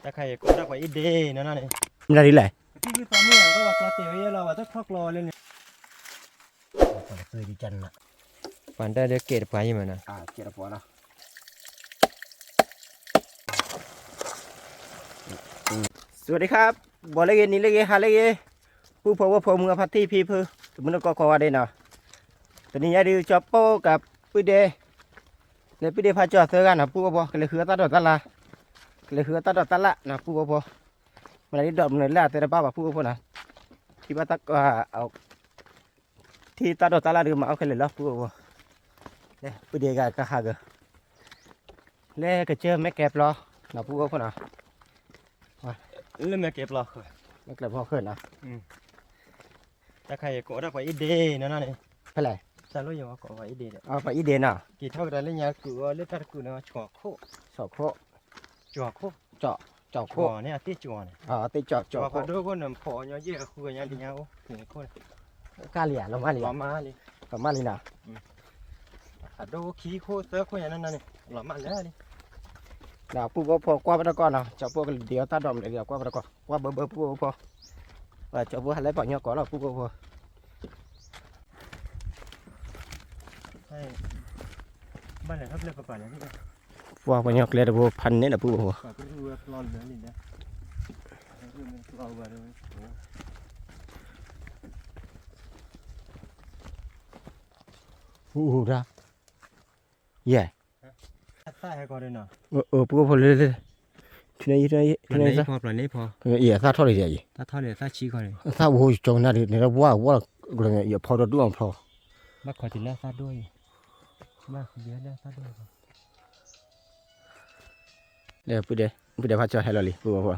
ta khai có đã phải ít đi nó này ra đi lại cái tóm này có bạc tiêu ấy là tất khóc lo lên phải tươi đi chân nè bản đây để kẹt phải gì mà nè kia là quá đâuสวัสดีครับบอลเล่นนี่เล่นฮาเล่นผู้พบว่าผมกับพัทที่พี่เพื่อมันก็ขอได้เนาะตอนนี้ยายดูจับโป้กับปุ้ยเดย์เลยปุ้ยเดย์พาจอดเสือกันนะผู้พบก็เลยคือตัดดอกตัดละก็เลยคือตัดดอกตัดละนะผู้พบมันได้ดอกมันแล้วแต่ละป้าแบบผู้พบนะที่ว่าตัดเอาที่ตัดดอกตัดละเดี๋ยวมาเอาแค่เลยแล้วผู้พบเนี่ยปุ้ยเดย์ก็หาเกเล่ก็เจอแม่แก็บรอนะผู้พบนะlên mẹ kẹp lọแม่แก็บพอขึ้นนะ ta khai có đã phải ít đi nó này เท่าไหร่ sao lúc giờ có phải ít đi đấy เอาไปอีเดนอ่ะ kỳ thao ra lên nhà cửa lên ta cửa nó chỏ khô สอกโค chỏ khô เจาะโค chỏ này tiết chỏ này ตีเจาะ chỏ โค có đôi con nằm phò nhau dễ khua nhau đi nhau thì khô กล้าเหลี่ยลงมาเหลี่ย lọ má đi ประมาณนี้นะ đôi khí khô tớ khô nhà nó này lọ má nữa đi นะผู้บ่พอกว่าไปตะก่อนนะเจ้าพวกเดี๋ยวตาดอมเดี๋ยวกว่าไปตะก่อนว่าเบอร์ผู้บ่พอว่าเจ้าพวกอะไรปอกเนาะก่อนแล้วผู้บ่พอ บ้านไหนครับเรียกป่าเนี่ยพี่ ว่าปอกเนาะเลยแต่ผู้พันนี่น่ะผู้บ่พอ ป่าก็ดูร้อนเหลือนี่นะเราไปเลย ra yeah ใต้ให้ก่อนเลยเนาะ ผู้บ่พอเลยทีนี้ซะ พอปล่อยนี้พอ ซะทอดเลยสิ ถ้าทอดเลยถ้าชี้ก่อนเลย ซะโอ้ยจงน่ะนี่ละว่าก็เลยอย่าพอดวงพอ มาขอติดแล้วซาด้วยมาเยอะแล้วซาด้วย เดี๋ยวผู้ใดพาเจ้าให้เราเลยผู้บ่พอ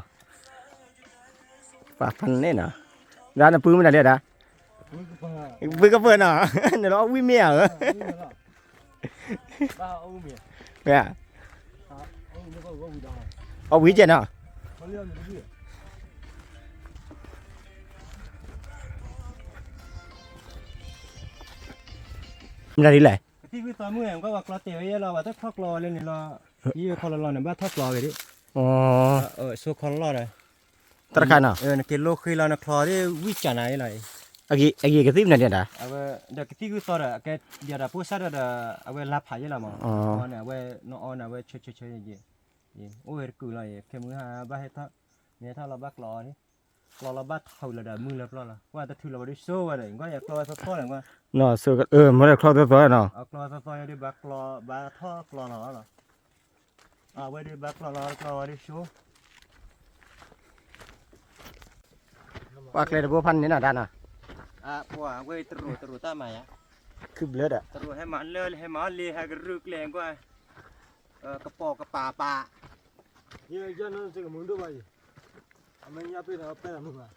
ปากพันนี่น่ะร้านน่ะปื้มน่ะเด้อดาปื้ก็เปิ้นน่ะเดี๋ยวเราวิเมียเหรอ บ้าเอาเมีย แม่ เอาเมียก็ว่าวิดา เอาวิเจน่ะ มาเรื่องนี้ มันได้ดีแหละ ที่พี่ตอนเมื่อก็ว่ากลอเตียวเราว่าถ้าทอกรอเลยนี่เราที่คอร์ลอนเนี่ยบ้าทอกรอกันดิ อ๋อ โซคอร์ลอนเลย ตะกันน่ะ กิโลคือเราเนี่ยคลอที่วิจารณ์อะไร อากีกระซิบนั่นเนี่ยนะ เอาไว้เด็กที่กูสอนอะแกเดี๋ยวเราพูดซะเดี๋ยวเอาไว้รับหายแล้วมั้งเนี่ยเอาไว้นอนเอาไว้เฉยๆอย่างเงี้ยโอ้ยกูเลยแค่มือหาบ้าให้ท่าเนี่ยถ้าเราบ้ากลอนี่กลอเราบ้าเท่าเราเดี๋ยวมือเราปลอละว่าแต่ถือเราได้โซ่อะไรก็อยากกลอสักท่อหนึ่งว่า เนาะซื้อมันได้ครอบตัวเนาะ เอากลอสักท่อได้บ้ากลอบ้าท่อกลอเราหรอเอาไว้ได้บ้ากลอเรากลอได้โซ่ ปากเลยบัวพันนี่น่ะด้านน่ะ พวกเว้ยตรูตาใหม่อะ คือเลือดอ่ะ ตรูให้มันเลื่อนให้มันเลี้ยให้กระรึกแรงกว่ากระปอกกระป่าเนี่ยยันนั่นจะกับมึงด้วยไปมันยับไปแล้วไปแล้วมึงอ่ะ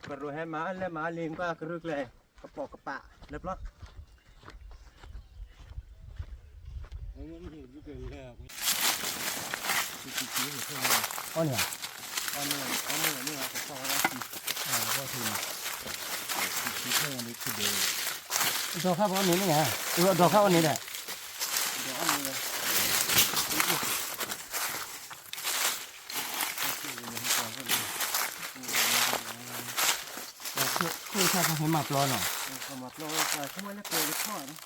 กระรูให้มันแล้วมันเลี้ยงกว่ากระรึกแรงกระปอกกระป่าเรียบร้อยอ๋อเนี่ย อันนี้กระปอกแล้วก็ทีที่เท่านี้คือเดียว ดอกข้าวอันนี้นี่ไงดอกข้าวอันนี้แหละ เดี๋ยวอันนี้เลยคือข้าวให้มาปลอเนาะ สมัครเราไปทำไมไม่เปิดข้อนะ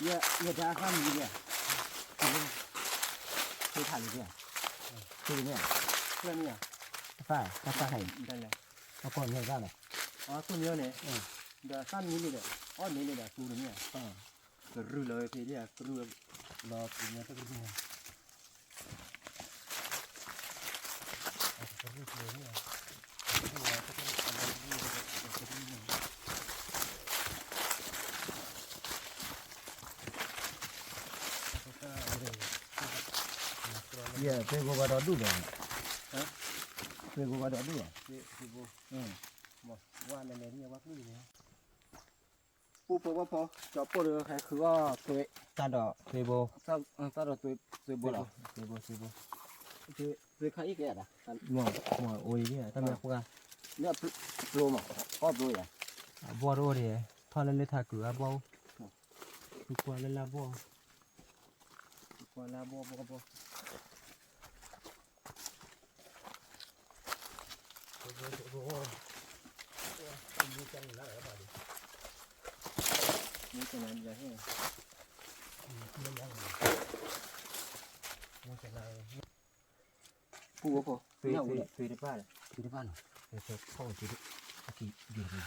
เยอะจะข้ามอยู่เนี่ยคือถ่ายอยู่เนี่ยคือเนี่ย เพื่อนเนี่ย ฝ้าให้ ได้เลย เอาก่อนเนี่ยได้เลย อ๋อตัวเนี้ยเนี่ยเดี๋ยวสั้นนี้เลยอ๋อนี้เลยเดี๋ยวตัวเนี่ยก็รู้เลยพี่เนี่ยก็รู้รอตัวเนี้ยก็รู้เนี่ยเยอะเป็นบัวดอกดูเลยเป็นบัวดอกดูอ่ะ พี่บูบอกว่าในนี้ว่าพี่เนี่ย ปูปูว่าพอจอบปูเลยใครคือว่าตัว ตาดอกพี่บู ซาดอกตัวบัวหรอ พี่บูตัวใครอีกอ่ะ หมอโอ้ยเนี่ยทำไมพวก เนี่ยโลมาก็โลอ่ะ บัวโรดีทอดเล่นๆถ้าเกลือบัว คือกว่าละบ่กว่าละบ่นี่จะนั้นจะให้ปูบ่พอซื้อได้ป้าซื้อได้ป้าเนาะซื้อพ่อซื้อได้กี่ยืนเลย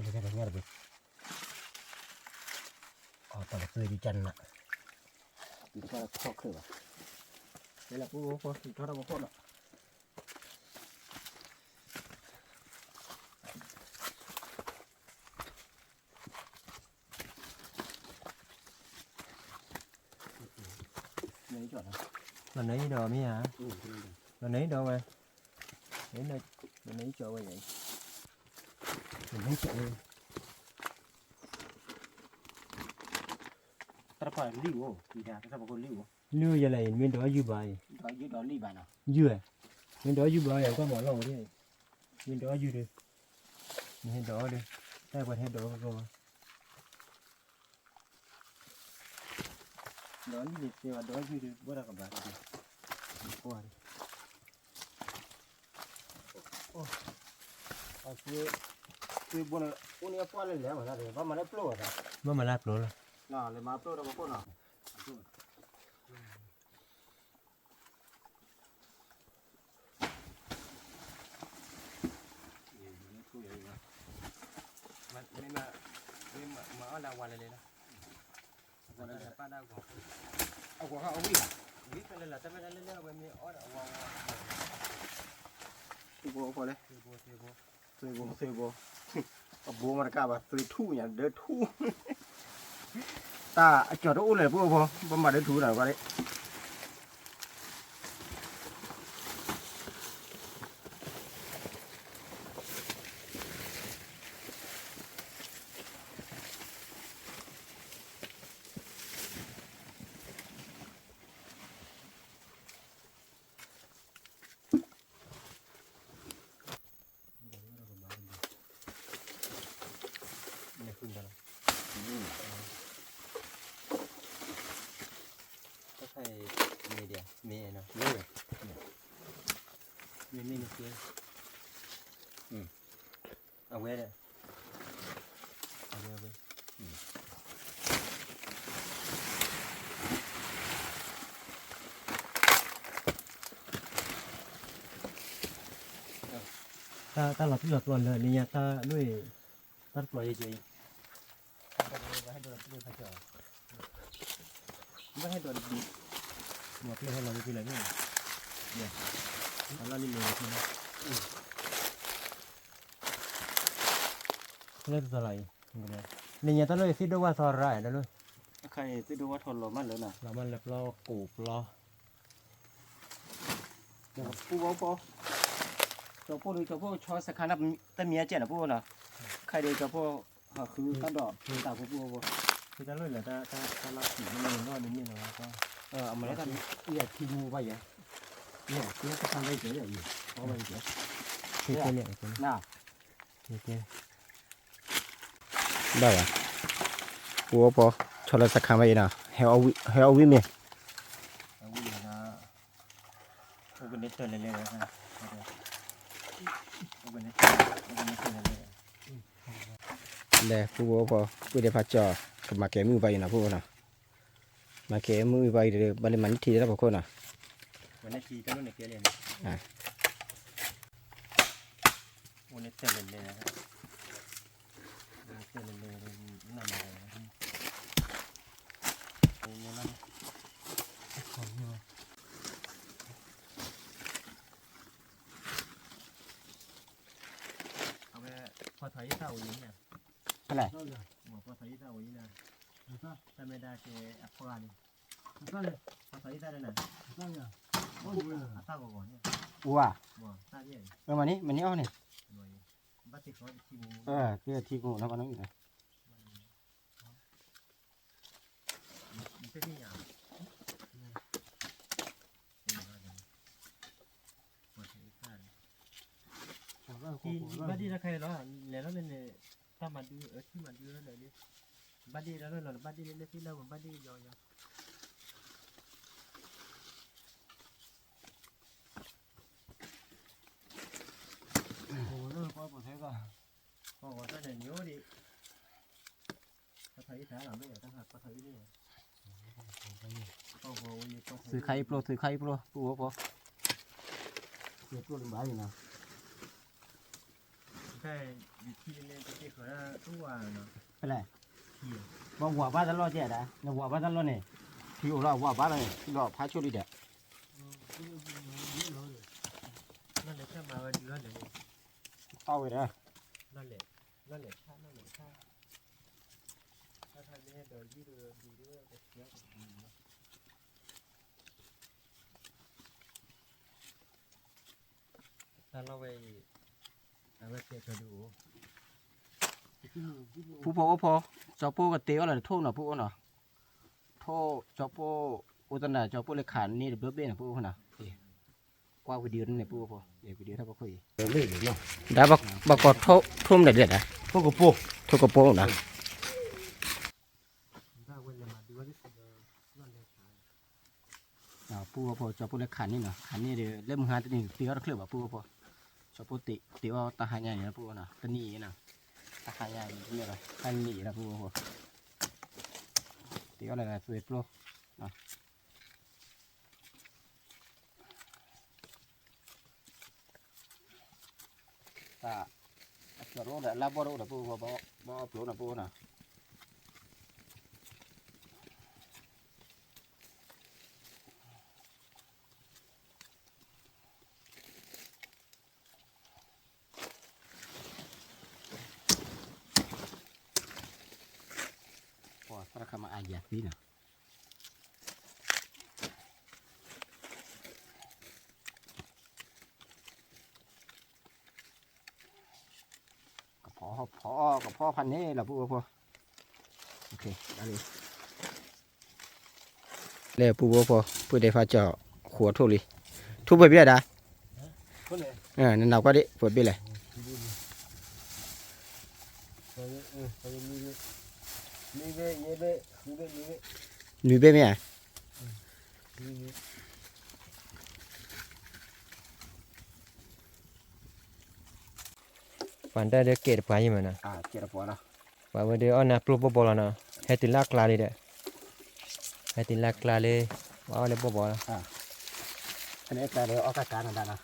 นี่ก็ได้เงี้ยเลยอ๋อตอนซื้อดีจันน่ะดีจันพ่อคือว่ะนี่แหละปูบ่พอดีจันบ่พอเนาะlần nấy đồ mi hả lần nấy đồ mà đến đây lần nấy chỗ vậy mình thấy chỗ luôn ta phải liu thì ra ta phải liu liu giờ này mình đó dư bài đó li bài nào dư à mình đó dư bài có mỏ lẩu đi mình đó dư đi mình đó đi ta phải hết đó rồi đó đi thì đó dư đi bữa nào các bạn qua điคือบนอุ้นี่ป้อนเลยแล้วนะเดี๋ยวว่ามันได้โปรดอ่ะว่ามันได้โปรดแล้วน่ะเลยมาโปรดแล้วมาโปรดน่ะมันไม่มาเอารางวัลเลยนะวันนั้นป้าได้ก่อนเอาก่อนเอาวิ่งไปเลยล่ะแต่ไม่ได้เล่นๆมันมีอ้อนเอาวางซื้อพอเลยซื้อเอาบัวมันกล้าบ่ซื้อทู่อย่างเด้อทู่ตาจอดอู้เลยพวกบ่มาได้ทู่แล้วก็ได้ก็ใส่มีเดียมีเนาะมีนี่เสียเอาไว้เลยเอาไว้ถ้าเราที่หลอดเลยนี่ถ้าด้วยถ้าปล่อยเฉยๆให้โดนด้วยพระเจ้าไม่ให้โดนดีหมดเลยให้เราไม่เป็นไรเนี่ยเนี่ยเรานี่เลยใช่ไหมเล่นอะไรนี่ถ้าเลยซิดูว่าซอร์ไรนะเลยใครซิดูว่าทนเรามันเลยนะเรามันเล็บล้อกูบล้อเดี๋ยวปูปอเจ้าพวกนี้เจ้าพวกชอสักขนาดแต่เมียเจ็ดนะพวกน่ะใครเดี๋ยวเจ้าพวกคือตั้งดอกคือตาพวกคือจะเลยเหรอถ้าเราขี่มันนอนนี่นะก็เอามาแล้วกันทีมูไปอย่างที่จะทำได้เฉยอยู่เพราะว่าเฉยที่จะเนี่ยน่าได้อะปูปอชอสักขนาดไหนนะเฮลวิมีนะโอเปนเนตเตอร์เลยนะเด้ผู้บ่พอผู้ได้พัดจอกับมาแกมือไปนะผู้น่ะมาแกมือไปเด้อบัดนี้มันทีแล้วบ่คนน่ะวันนี้ทีก็นู่นเนี่ยเกเลยวันนี้เต้นเลยนะครับเต้นเลยนั่นอะไรนี่นั่นของอยู่พอถอยเท่าอย่างนี้เนี่ยอะไรพอถอยเท่าอย่างนี้นะถ้าไม่ได้เจอัพพลานี่พอถอยได้เลยนะเท่าก่อนเนี่ยว้าตาเย่มันนี่เอาเนี่ยบัตรเขาทีมูเพื่อทีมูแล้วก็น้องอีกนะมันเป็นยังไงพอถอยได้ ที่บ้านดีนะใครเนาะแล้วเนี่ยถ้ามาดูที่มาดูแล้วเนี่ยบ้านดีแล้วเราบ้านดีเล่นที่เราบ้านดียอยโอ้เรื่องความปลอดภัยก็พอว่าถ้าเนี่ยเยอะดิก็ใช้แท้หลังไม่อยากตั้งหักก็ใช้นี่ซื้อไข่โปรซื้อไข่โปรปูพอเสียตัวลงบ้านอยู่นะ ใช่ที่เล่นที่เขาตัวเนาะ ไปเลยบอกหัวบ้านตลอดเจ๊ได้เนี่ยหัวบ้านตลอดเนี่ยที่อยู่เราหัวบ้านเลยที่เราพาชุดดีเด็ด นั่นแหละแค่มาวันเดือนเลย เอาไปนะ นั่นแหละถ้าถ้าทำเนี่ยเดี๋ยวยืดดูด้วยจะเสียถ้าเราไปเอาไปเช็คดู ผู้พอก็พอจอปูกับเตี้ยอะไรทุ่งหน่ะผู้น่ะท่อจอปูอุตนาจอปูเลยขานนี่เบื้อเบี้ยนะผู้น่ะกว่าวิดีโอนั่นเนี่ยผู้พอเดี๋ยววิดีโอถ้าบ่คุยเรื่อยๆเนาะได้บักกอดท่อทุ่มเด็ดๆนะทุ่งกระโปงทุ่งกระโปงนะ ถ้าวันจะมาดูว่าที่สุดนั่นเลย ปูพอจอปูเลยขานนี่เนาะขานนี่เดี๋ยวเล่มหาตัวนี้เตี้ยเคลือบแบบปูพอจอปูติว่าตาหายใหญ่นะผู้น่ะตัวนี้นะตาหายใหญ่นี่อะไรขันนี่นะผู้พอติว่าอะไรนะสวยโปรนะตาจะรู้แต่ลับบ่รู้แต่ผู้พอบ่โปรนะผู้น่ะพอสักคำมาอายาพี่น่ะกับพ่อพันนี้แหละผู้พอโอเคได้เลยเลยผู้พอผู้ได้ฟ้าเจาะขวดทุลีทุบไปเบี้ยได้นั่นเราก็ได้ปวดเบี้ยเลยมีเบี้ยไหมอ่ะ ฝันได้เด็กเกตไปยังไงนะ เจ็ดปวดนะ ว่าวันเดียวนะปลุกบ่บ่แล้วนะให้ติลากลาเลยเด้ให้ติลากลาเลยว่าอะไรบ่บ่นะ อันนี้แต่เดี๋ยวออกอาการนั่นนะ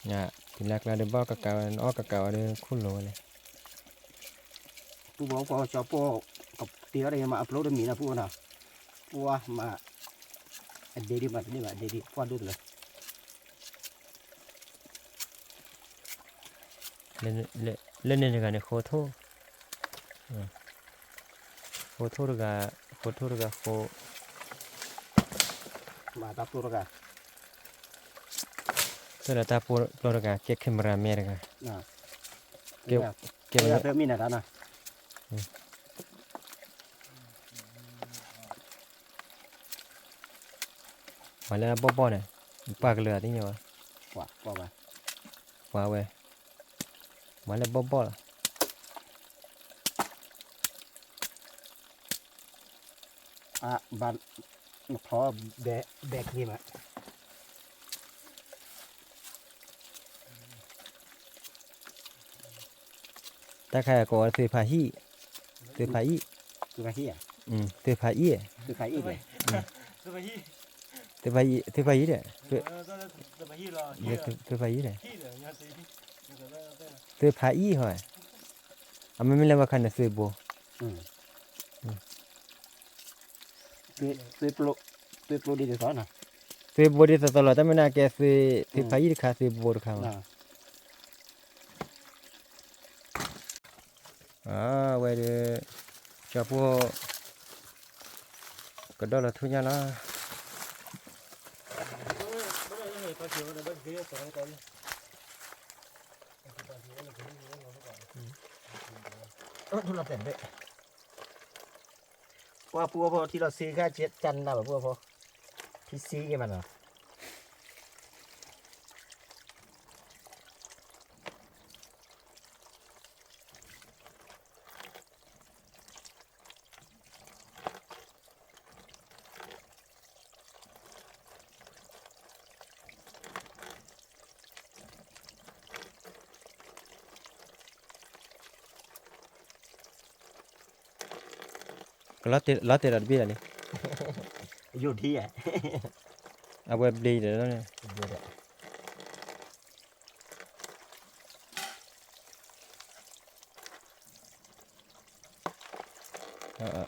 เนี่ยติลากลาเด้บ่กะกะออกกะกะเด้คุ้นโลเลย ผู้บอกว่าชอบพวกกับเตี้ยอะไรมาอัพโหลดมีนะผู้น่ะผู้ว่ามาเดดิมานี่มาเดดิฟอดดูเลย เล่นเล่นในการโคโต้โคโต้ก็โค มาตับตัวกัน sudah tahu keluarga cek kamera mereka น่ะ เก็บ เริ่มมีนะท่านนะ malah bobo nih pak lihat ini wah ว่าไป wah weh malah bobo lah บ้านพอแบกนี่มา แต่ใครก็ซื้อผ้าฮีซื้อผ้าอี คือใครที่อ่ะ ซื้อผ้าอี คือใครอีกเลย ซื้อผ้าอีเด้อซื้อซื้อผ้าอีเด้อซื้อผ้าอีเหรอมันไม่เรียกว่าคันซื้อโบ ซื้อโปรดีที่สุดนะ ซื้อโบดีตลอดแต่ไม่น่าแกซื้อผ้าอีค่ะซื้อโบค่ะไว้เดี๋ยวจะพวกก็ได้ละทุกอย่างละทุเรศเด็ดว่าพวกพอที่เราซื้อแค่เจ็ดจันนะแบบพวกพอที่ซื้อมันอ่ะ lót tiền đặt bia này อยู่ที่อ่ะ à web đi để đó này ờ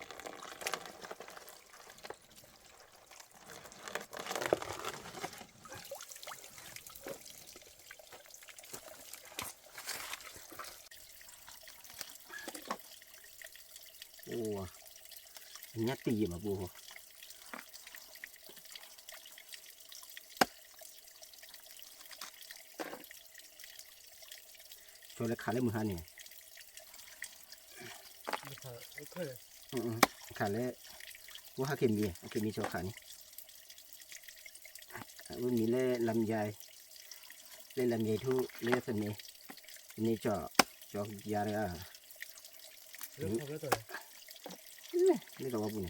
โอ้ยัดตีมาปูช่วยเลยขาเลยมือหันนี่ขาเลยว่าขาเข็มมีโอเคมีโชว์ขานี่วันนี้เล่ลำไยเล่ลำไยทุเล่สนี่นี่จอกยาเลยอ่ะนี่ตัวบุญ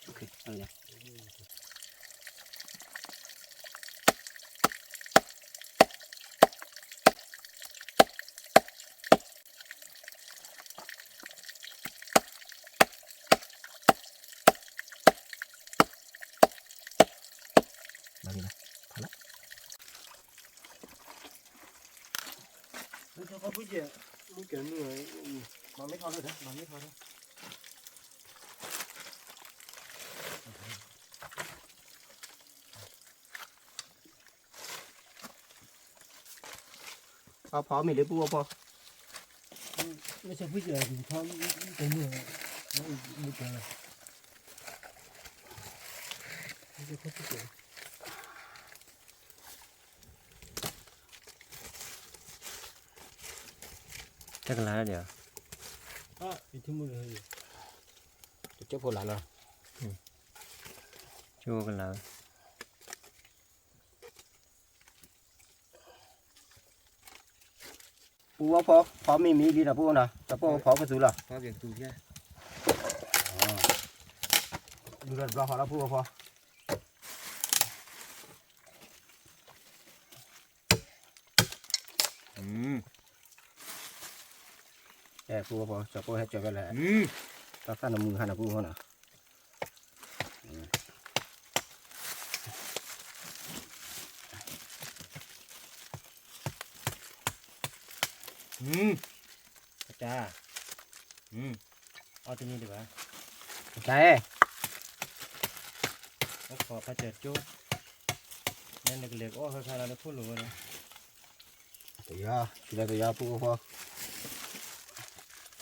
Ok, rồi nè. Bagi dah. Pala. Nó có bút gì bút kiểu người mà mấy con rồi đấy mà mấy con đấy Phó mình lấy bùa phó. nó sẽ bút giờ thì không cái người nó bút giờ nó sẽ có bút giờ chắc là gì à? Thì thêm một người Chắc phô lại rồi. chưa cần là Bùa phó mình đi là bùa nào. Tập phó cái thứ là. có việc tù kia Đưa ra họ là bùa phó. Bùa phó cho cô hết cho cái lại. Ta phát là mừng hay là bùa nào. cha ở trên đây được hả? Cái nó khó phải chợt chút nên được liệt hơi khai là nó phun lửa rồi Tụi giờ bùa phó.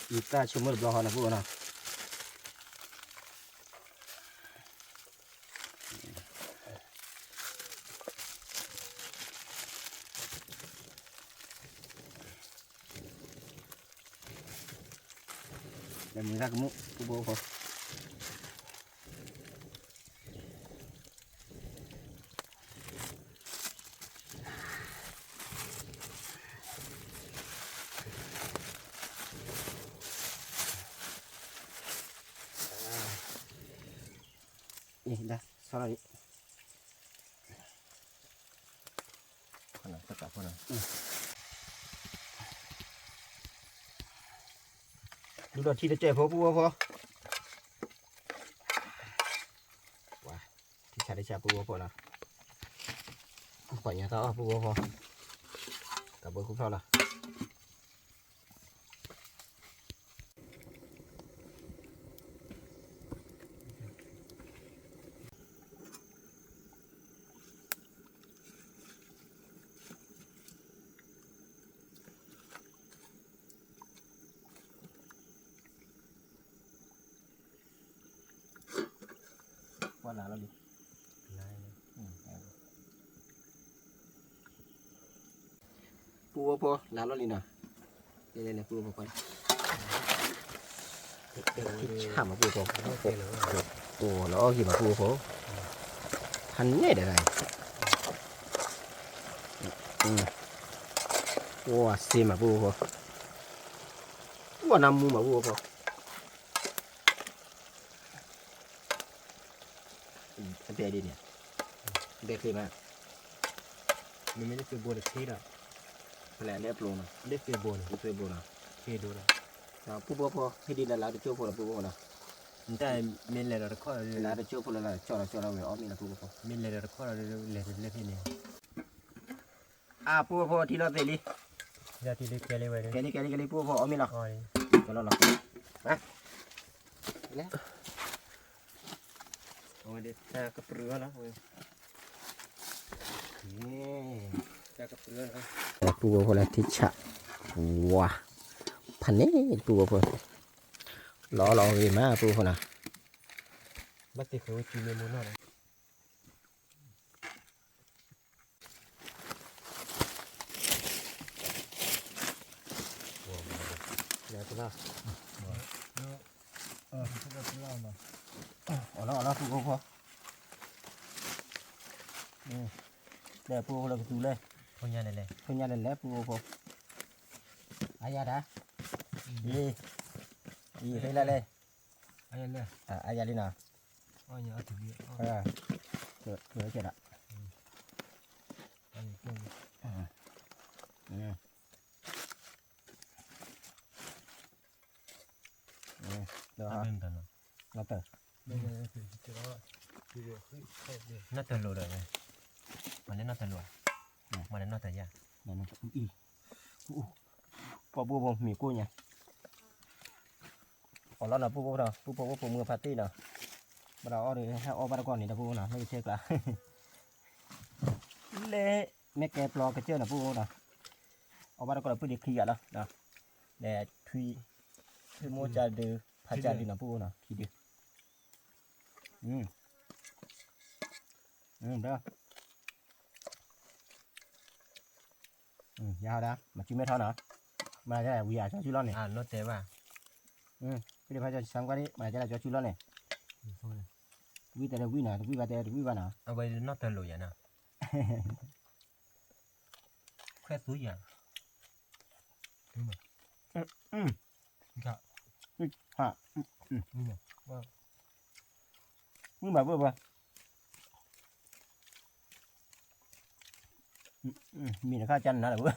Ít ta chưa mất họ là bùa nào. Để mình ra cái mũ của bố phó. Dah, salah ni. Phần tất cả phần này Lúc đó chỉ là trẻ phố bùa phó. Wow, thì xài để xài bùa phó nào. Khỏi nhà tao bùa phó. Cả bữa cũng sao là. Qua lá nó đi. Bùa phó lá nó đi nào. Đây là bùa phó. chả mà bùa phố ồ nó gì mà bùa phố hắn nhảy được này wow xem mà bùa phố wow năm mua mà bùa phố anh bé đi nè bé khi mà mìnhไม่ได้ไปบัวเด็กที่ละ là nếp luôn à ได้ไปบัว đi thuê bùa nào เคยดูละ nào bùa phố khi đi là lá được chưa phố là bùa nào แต่เมนเลยเราข้อเรา lá được chưa phố là cho nó về ốm đi là bùa phố เมนเลยเราข้อเราเลยที่นี่ à bùa phố thì nó về đi ญาติเล็กแกเลยไว้เลย cái đi bùa phố ốm đi nào อ๋อ cho nó nào nè nè โอ้ยเด็กแต่กระเปื้อนแล้วเว้ย แต่กระเปื้อนแล้ว bùa phố là thịt chả wow phần này bùa phố lò gì mà bùa phố nào บัดติเขาจีเมนูน่ะ giờ tôi nào ที่เราเล่ามา ở nó bùa phố để bùa phố là cái túi lên คนยาเลย thôi nhà này lép bùa phố ai ra đã gì thấy là lên อะไรเลย ai ra đi nào อ๋อเนี่ยถึงนี่อ๋อ nữa chưa đã อันนี้เก่ง được อ่ะ hả เป็นกันเนาะ nó từ ไม่ได้ถึงจะว่าคือเฮ้ยเข้าเลยน่าจะรู้เลยมันน่าจะรู้มันน่าจะยาก này nó có bùa bông mì cua nhỉ còn nó là bùa đâu bùa mưa party nào bắt đầu thì hai ô bắt đầu còn thì là bùa nàoไม่ใช่กละ เละแม่แกปลอกระเจ้าน่ะbùa nào ô bắt đầu còn là bùa đi kia đó nào để thui thui mua cha đưa pha cha đi nào bùa nào khi đi đó giao đó mà chưa mấy thôi nữa mà cái này cho chú lon này อ่านโน้ตเต้ว่า cái này phải cho sáng qua đi mà cái này cho chú lon này vi tại đây vi nào vi vào đây vi vào nào เอาไว้น่าจะรู้อย่างน่ะแค่ตัวอย่างครับ hả นี่เนี่ยว่า vi mà vừa vừa mì nó khá chân nó là vừa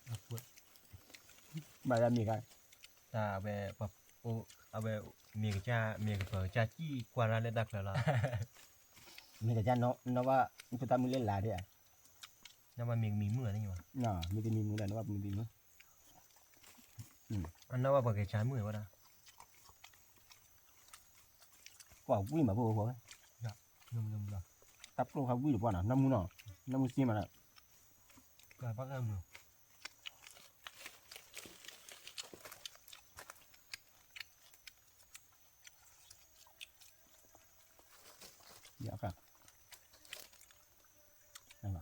เอาปวด mà ra mì cái แต่เอาไปแบบเอาไปมีกระจามีกระเป๋าจ้าจี้กว่าร้านเล็กดักแล้วล่ะ mì cái chân nóว่าchúng ta mới lên là đấy à นั่นมันมีมือนี่อยู่วะ nó mì cái mì muốn là nóว่าmì mì nữa อันนั้นว่าบอกกระจามือวะนะ quả vi mà vừa vừa นุ่มๆละ tập luôn không vi được quả nào năm mươi xí mà này กลายพักเอามือ dạ cả đây mà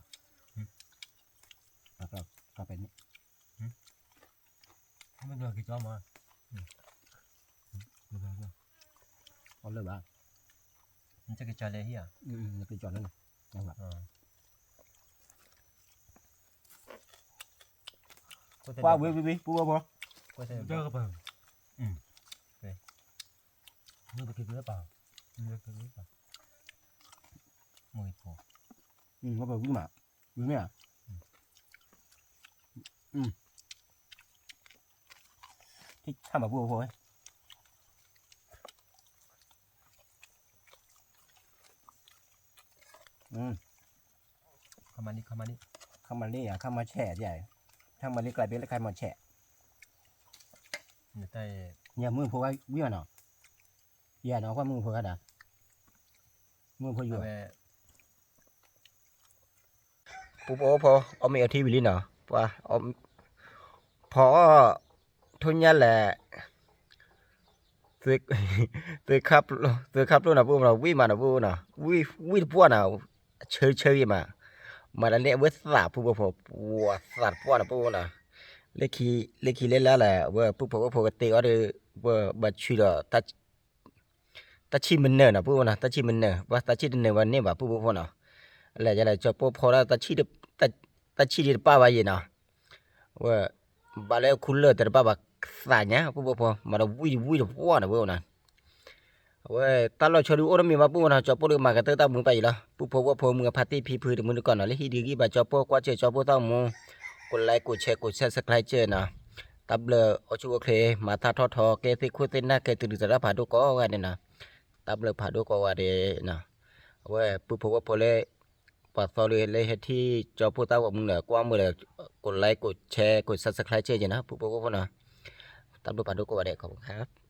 cà phê này ถ้าไม่โดนกระจามาดูแบบนั้น có lời bà มันจะกระจาเลยเฮีย nó cái tròn này đây mà อ่า qua vi bùa bùa ก็จะเจอกับเปล่ามือไปกินหรือเปล่ามือไปกินหรือเปล่ามือโผล่ có bờ vi mà vi à thích tham bảo bùa thôiเข้ามานี่ không mà đi à không mà trẻ vậy không mà đi lại biết là khai mà trẻ เดี๋ยวใต้ nhà mưa phô ai biết nào giờ nó qua mưa phô đã mưa phô เอา vừa ไป ปุ๊บโอ้พอเอาไม่เอาที่วิลินเหรอว่าเอาพอทุนยันแหละซื้อซื้อครับluôn nàoปุ๊บเราวิ่งมานะปุ๊บนะวิ่งพวกน่ะเชยมามาแล้วเนี่ยเว้ยสาปุ๊บพอปัวสาพวกนะปุ๊บนะเลขคีเล่นแล้วแหละเว้ยปุ๊บพอก็ปกติก็คือ bờ chui đó ta chi mình nè bố nào ta chi mình nè và ta chi nèวันนี้bà bố nào là cho bố phò ta chi được ta chi được ba vậy nào và bà lấy cooler từ bà xài nhá bố phò mà nó vui được quá nè bố nào vậy ta lo cho đủ mình bà bố nào cho bố được mà cái tao muốn bay là bố phò muốn party phi phi được muốn còn là lấy đi đi bà cho bố qua chơi cho bố tao muốnกดไลค์กดแชร์กด Subscribe เจอนะตับเลยโอชูโอเคมาทาทอเกติคุยเต้นนะเกติดูจะรับผ่าดูก็ว่าเนี่ยนะตับเลยผ่าดูก็ว่าเดนะเว้ยปุ๊บพอว่าพอเลยปัดซอเลยเฮ็ดที่จอผู้ตาว่ามึงเหนือกว่ามือเลยกดไลค์กดแชร์กด Subscribe เจอนะปุ๊บพอว่าพอนะตับเลยผ่าดูก็ว่าเดขอบคุณครับ